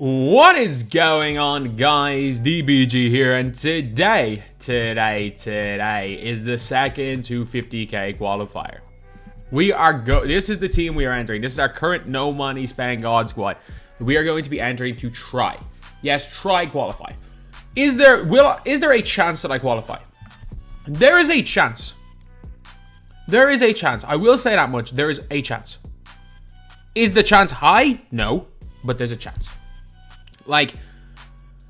What is going on, guys? DBG here, and today is the second 250k qualifier. This is the team we are entering. This is our current no money spend god squad. We are going to be entering to try. Yes, try qualify. Is there a chance that I qualify? There is a chance. There is a chance. I will say that much. There is a chance. Is the chance high? No, but there's a chance. Like,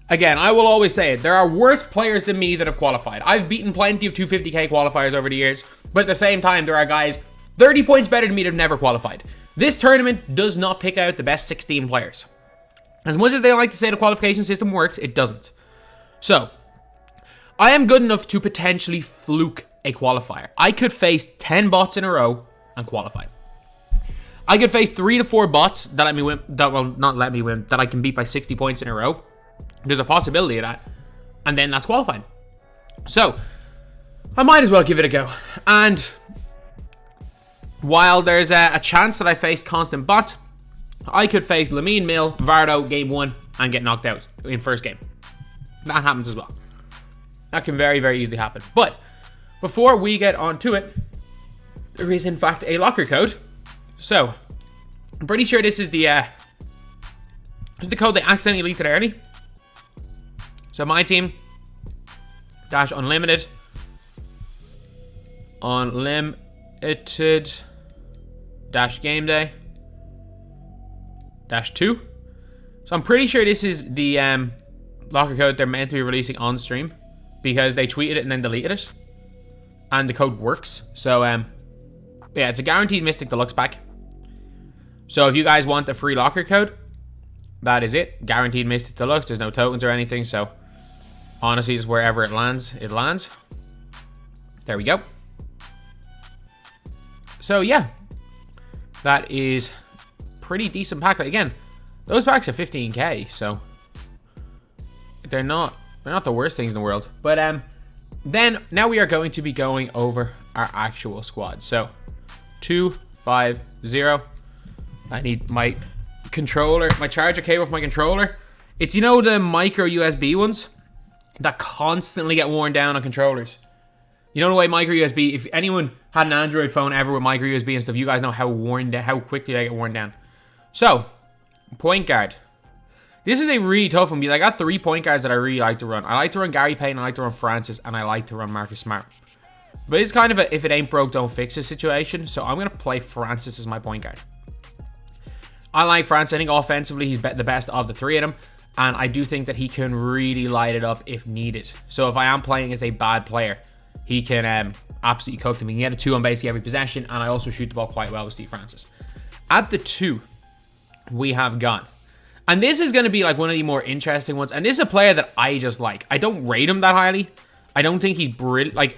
again, I will always say it. There are worse players than me that have qualified. I've beaten plenty of 250k qualifiers over the years, but at the same time, there are guys 30 points better than me that have never qualified. This tournament does not pick out the best 16 players. As much as they like to say the qualification system works, it doesn't. So, I am good enough to potentially fluke a qualifier. I could face 10 bots in a row and qualify. I could face 3 to 4 bots that let me win, that will not let me win, that I can beat by 60 points in a row. There's a possibility of that. And then that's qualifying. So, I might as well give it a go. And while there's a chance that I face constant bots, I could face Lamine Mill, Vardo, game 1, and get knocked out in first game. That happens as well. That can very, very easily happen. But before we get on to it, there is in fact a locker code. So, I'm pretty sure this is the code they accidentally leaked it early. So, MyTEAM dash unlimited dash game day dash 2. So, I'm pretty sure this is the locker code they're meant to be releasing on stream because they tweeted it and then deleted it. And the code works. So, yeah, it's a guaranteed Mystic Deluxe pack. So if you guys want the free locker code, that is it. Guaranteed Mystic Deluxe. There's no tokens or anything. So honestly, just wherever it lands, it lands. There we go. So yeah, that is pretty decent pack. Again, those packs are 15k, so they're not the worst things in the world. But then now we are going to be going over our actual squad. So 250. I need my controller, my charger cable for my controller. It's, you know, the micro USB ones that constantly get worn down on controllers. You know the way micro USB, if anyone had an Android phone ever with micro USB and stuff, you guys know how quickly they get worn down. So, point guard. This is a really tough one because I got 3 point guards that I really like to run. I like to run Gary Payton, I like to run Francis, and I like to run Marcus Smart. But it's kind of a if it ain't broke, don't fix it situation. So I'm going to play Francis as my point guard. I like Francis. I think offensively he's the best of the 3 of them. And I do think that he can really light it up if needed. So if I am playing as a bad player, he can absolutely cook them. He can get a 2 on basically every possession. And I also shoot the ball quite well with Steve Francis. At the 2, we have got. And this is going to be like one of the more interesting ones. And this is a player that I just like. I don't rate him that highly. I don't think he's brilliant. Like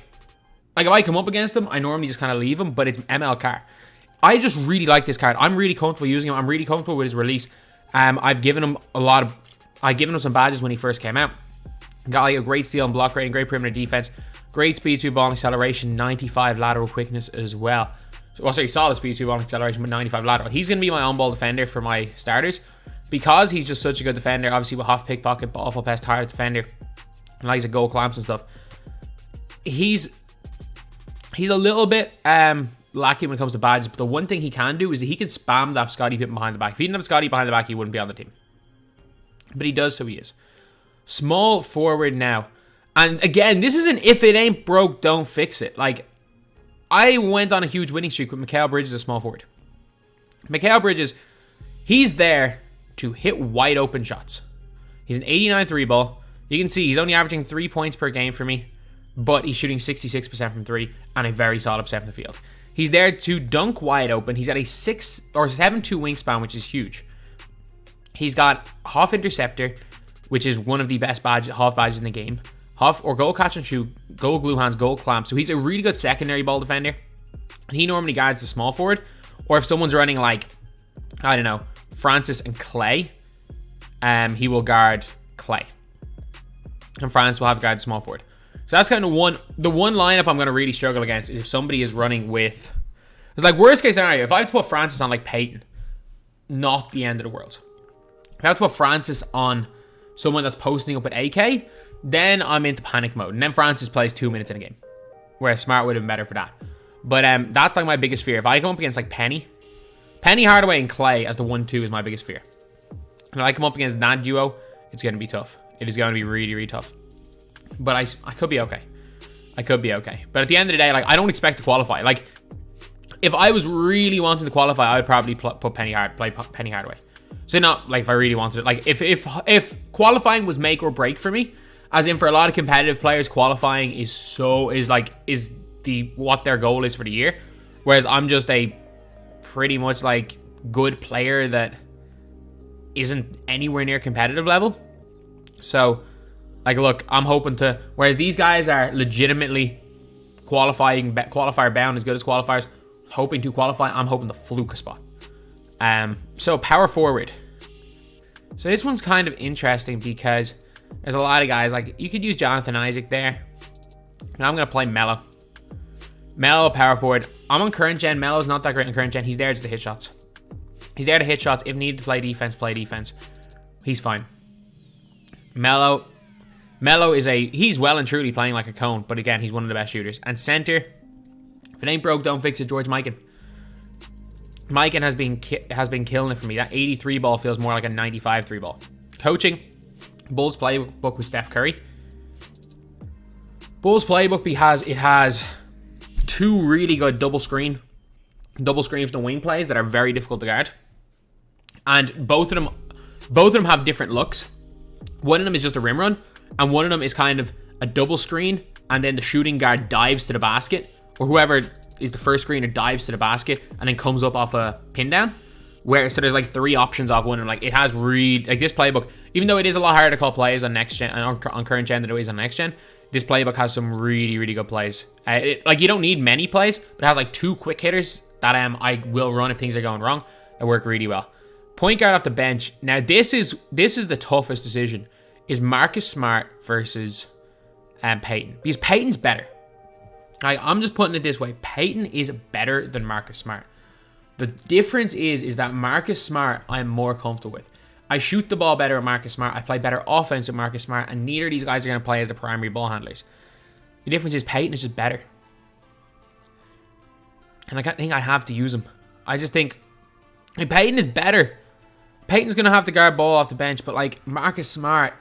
if I come up against him, I normally just kind of leave him. But it's MLK. I just really like this card. I'm really comfortable using him. I'm really comfortable with his release. I've given him some badges when he first came out. Got like a great steal and block rating, great perimeter defense, great speed, sweep, ball, and acceleration, 95 lateral quickness as well. Well, sorry, solid speed, sweep, ball, and acceleration, but 95 lateral. He's going to be my on-ball defender for my starters because he's just such a good defender. Obviously, with half pickpocket, ball full pass, hard defender, and likes to goal clamps and stuff. He's a little bit lacking when it comes to badges, but the one thing he can do is that he can spam that Scottie Pippen behind the back. If he didn't have Scottie behind the back, he wouldn't be on the team. But he does, so he is. Small forward now. And again, this is an if it ain't broke, don't fix it. Like, I went on a huge winning streak with MIKAL Bridges as small forward. MIKAL Bridges, he's there to hit wide open shots. He's an 89 3 ball. You can see he's only averaging 3 points per game for me, but he's shooting 66% from 3 and a very solid percent from the field. He's there to dunk wide open. He's at a 6 or 7'2" wingspan, which is huge. He's got half interceptor, which is one of the best half badges in the game. Half or goal catch and shoot, goal glue hands, goal clamp. So he's a really good secondary ball defender. And he normally guards the small forward. Or if someone's running like, I don't know, Francis and Clay, he will guard Clay. And Francis will have guard small forward. So that's kind of the one lineup I'm going to really struggle against is if somebody is running with... It's like worst case scenario, if I have to put Francis on like Peyton, not the end of the world. I have to put Francis on someone that's posting up at AK, then I'm into panic mode. And then Francis plays 2 minutes in a game. Whereas Smart would have been better for that. But that's like my biggest fear. If I come up against like Penny, Hardaway, and Clay as the 1-2 is my biggest fear. And if I come up against that duo, it's going to be tough. It is going to be really, really tough. But I could be okay. I could be okay. But at the end of the day, like, I don't expect to qualify. Like, if I was really wanting to qualify, I would probably play Penny Hardaway. So not like if I really wanted it. Like if qualifying was make or break for me, as in for a lot of competitive players, qualifying is what their goal is for the year. Whereas I'm just a pretty much like good player that isn't anywhere near competitive level. So like, look, I'm hoping to, whereas these guys are legitimately qualifier bound as good as qualifiers, hoping to qualify, I'm hoping to fluke a spot. So power forward. So this one's kind of interesting because there's a lot of guys, like you could use Jonathan Isaac there. And I'm going to play Melo. Melo, power forward. I'm on current gen. Melo's not that great in current gen. He's there just to hit shots. He's there to hit shots. If needed to play defense, play defense. He's fine. Melo is he's well and truly playing like a cone, but again, he's one of the best shooters. And center, if it ain't broke, don't fix it, George Mikan. Mikan has been killing it for me. That 83 ball feels more like a 95 3 ball. Coaching, Bulls playbook with Steph Curry. Bulls playbook has two really good double screen for the wing plays that are very difficult to guard. And both of them have different looks. One of them is just a rim run, and one of them is kind of a double screen, and then the shooting guard dives to the basket, or whoever is the first screener dives to the basket and then comes up off a pin down. So there's like three options off one, and like it has like this playbook, even though it is a lot harder to call plays on next gen on current gen than it is on next gen, this playbook has some really, really good plays. Like you don't need many plays, but it has like two quick hitters that I will run if things are going wrong that work really well. Point guard off the bench. Now this is the toughest decision. Is Marcus Smart versus Peyton, because Peyton's better. I'm just putting it this way. Peyton is better than Marcus Smart. The difference is that Marcus Smart I'm more comfortable with. I shoot the ball better with Marcus Smart. I play better offense with Marcus Smart, and neither of these guys are going to play as the primary ball handlers. The difference is Peyton is just better. And I think I have to use him. I just think Peyton is better. Peyton's going to have to guard ball off the bench, but like Marcus Smart,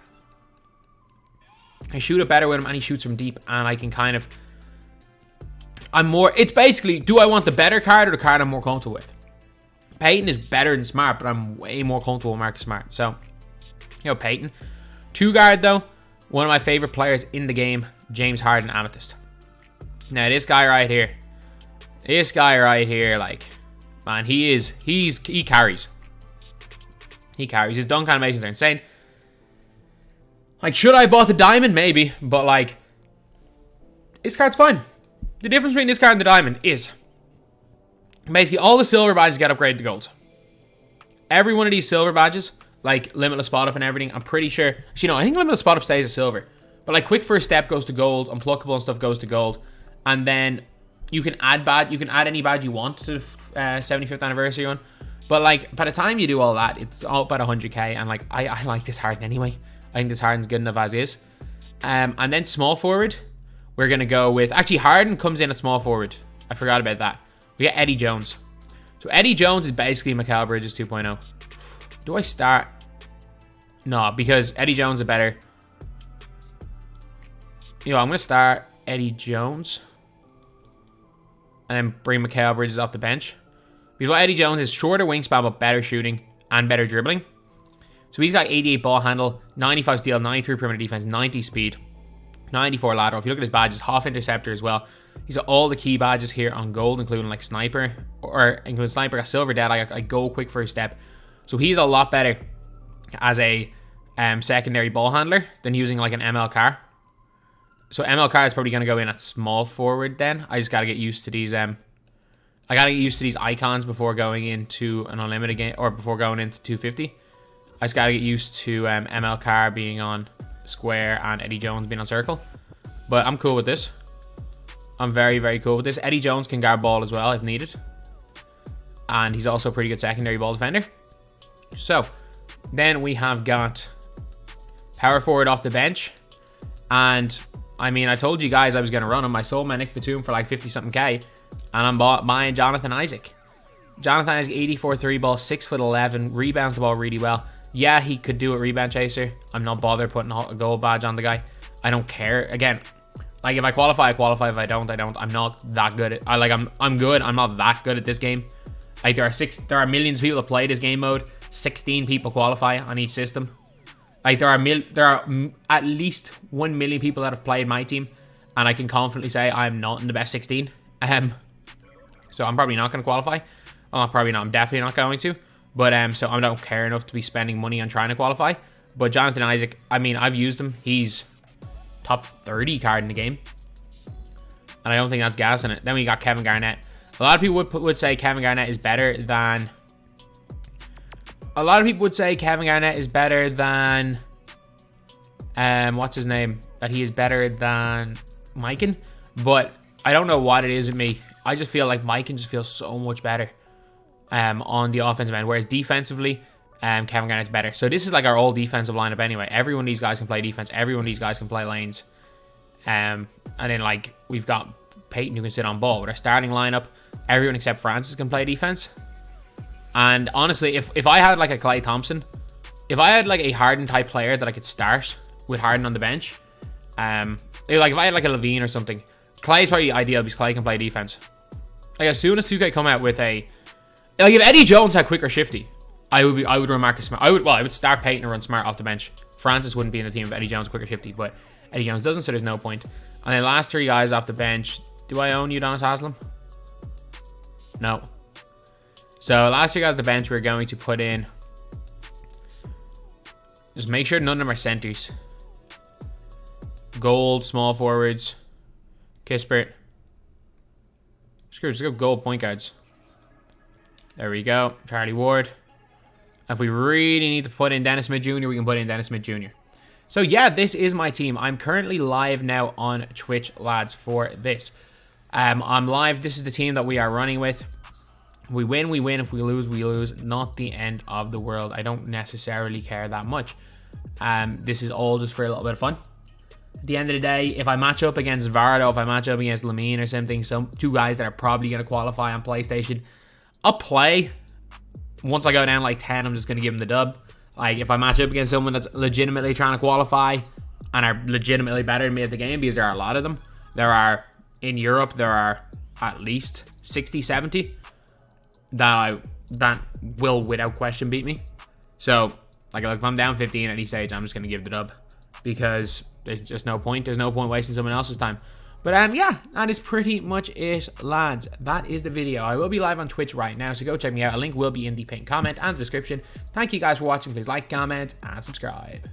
I shoot it better with him, and he shoots from deep, and I can kind of... it's basically, do I want the better card or the card I'm more comfortable with? Peyton is better than Smart, but I'm way more comfortable with Marcus Smart. So, Peyton. Two guard, though, one of my favorite players in the game, James Harden, Amethyst. Now, this guy right here, like, man, he carries. He carries. His dunk animations are insane. Like, should I bought the diamond? Maybe, but like, this card's fine. The difference between this card and the diamond is basically all the silver badges get upgraded to gold. Every one of these silver badges, like limitless spot up and everything, I'm pretty sure. Actually, no, I think limitless spot up stays as silver. But like quick first step goes to gold, unpluckable and stuff goes to gold, and then you can add any badge you want to the 75th anniversary one. But like by the time you do all that, it's all about 100k, and like I like this Harden anyway. I think this Harden's good enough as is. And then small forward. We're going to go with... Actually, Harden comes in at small forward. I forgot about that. We got Eddie Jones. So Eddie Jones is basically MIKAL Bridges 2.0. Do I start? No, because Eddie Jones is better. I'm going to start Eddie Jones. And then bring MIKAL Bridges off the bench. Because Eddie Jones is shorter wingspan, but better shooting and better dribbling. So he's got 88 ball handle, 95 steal, 93 perimeter defense, 90 speed. 94 lateral. If you look at his badges, half interceptor as well. He's got all the key badges here on gold, including like sniper, or including sniper, got silver dead, like go quick first step. So he's a lot better as a secondary ball handler than using like an MLK. So MLK is probably going to go in at small forward then. I just got to get used to these I got to get used to these icons before going into an unlimited game, or before going into 250. I just got to get used to MLK being on square and Eddie Jones being on circle. But I'm cool with this. I'm very, very cool with this. Eddie Jones can guard ball as well if needed. And he's also a pretty good secondary ball defender. So, Then we have got power forward off the bench. And I mean, I told you guys I was going to run him. I sold my Nick Batum for like 50 something K. And I'm buying Jonathan Isaac. Jonathan Isaac, 84 3 ball, 6'11", rebounds the ball really well. Yeah, he could do a rebound chaser. I'm not bothered putting a gold badge on the guy. I don't care. Again, like if I qualify, I qualify. If I don't, I don't. I'm not that good at. I'm good. I'm not that good at this game. Like there are millions of people that play this game mode. 16 people qualify on each system. Like there are at least 1 million people that have played my team, and I can confidently say I'm not in the best 16. So I'm probably not going to qualify. Well, probably not. I'm definitely not going to. But so I don't care enough to be spending money on trying to qualify. But Jonathan Isaac, I mean, I've used him. He's top 30 card in the game, and I don't think that's gas in it. Then we got Kevin Garnett. A lot of people would say Kevin Garnett is better than. What's his name? That he is better than Mikan. But I don't know what it is with me. I just feel like Mikan just feels so much better on the offensive end. Whereas defensively, Kevin Garnett's better. So this is like our old defensive lineup anyway. Every one of these guys can play defense. Every one of these guys can play lanes. And then like we've got Peyton who can sit on ball. With our starting lineup, everyone except Francis can play defense. And honestly, if I had like a Klay Thompson, if I had like a Harden type player that I could start with Harden on the bench, like if I had like a Levine or something, Klay is probably ideal because Klay can play defense. Like as soon as 2K come out with a, like if Eddie Jones had quicker shifty, I would run Marcus Smart. I would start Peyton and run Smart off the bench. Francis wouldn't be in the team if Eddie Jones quicker shifty, but Eddie Jones doesn't, so there's no point. And then last three guys off the bench. Do I own Udonis Haslem? No. So last three guys off the bench, we're going to put in. Just make sure none of them are centers. Gold, small forwards. Kispert. Screw it, just go gold point guards. There we go. Charlie Ward. If we really need to put in Dennis Smith Jr., we can put in Dennis Smith Jr. So yeah, this is my team. I'm currently live now on Twitch, lads, for this. I'm live. This is the team that we are running with. If we win, we win. If we lose, we lose. Not the end of the world. I don't necessarily care that much. This is all just for a little bit of fun. At the end of the day, if I match up against Vardo, if I match up against Lamine or something, two guys that are probably going to qualify on PlayStation, I'll play. Once I go down like 10, I'm just going to give them the dub. Like, if I match up against someone that's legitimately trying to qualify and are legitimately better than me at the game, because there are a lot of them. In Europe, there are at least 60, 70 that will, without question, beat me. So, like if I'm down 15 at any stage, I'm just going to give the dub. Because there's just no point. There's no point wasting someone else's time. But yeah, that is pretty much it, lads. That is the video. I will be live on Twitch right now, so go check me out. A link will be in the pinned comment and the description. Thank you guys for watching. Please like, comment, and subscribe.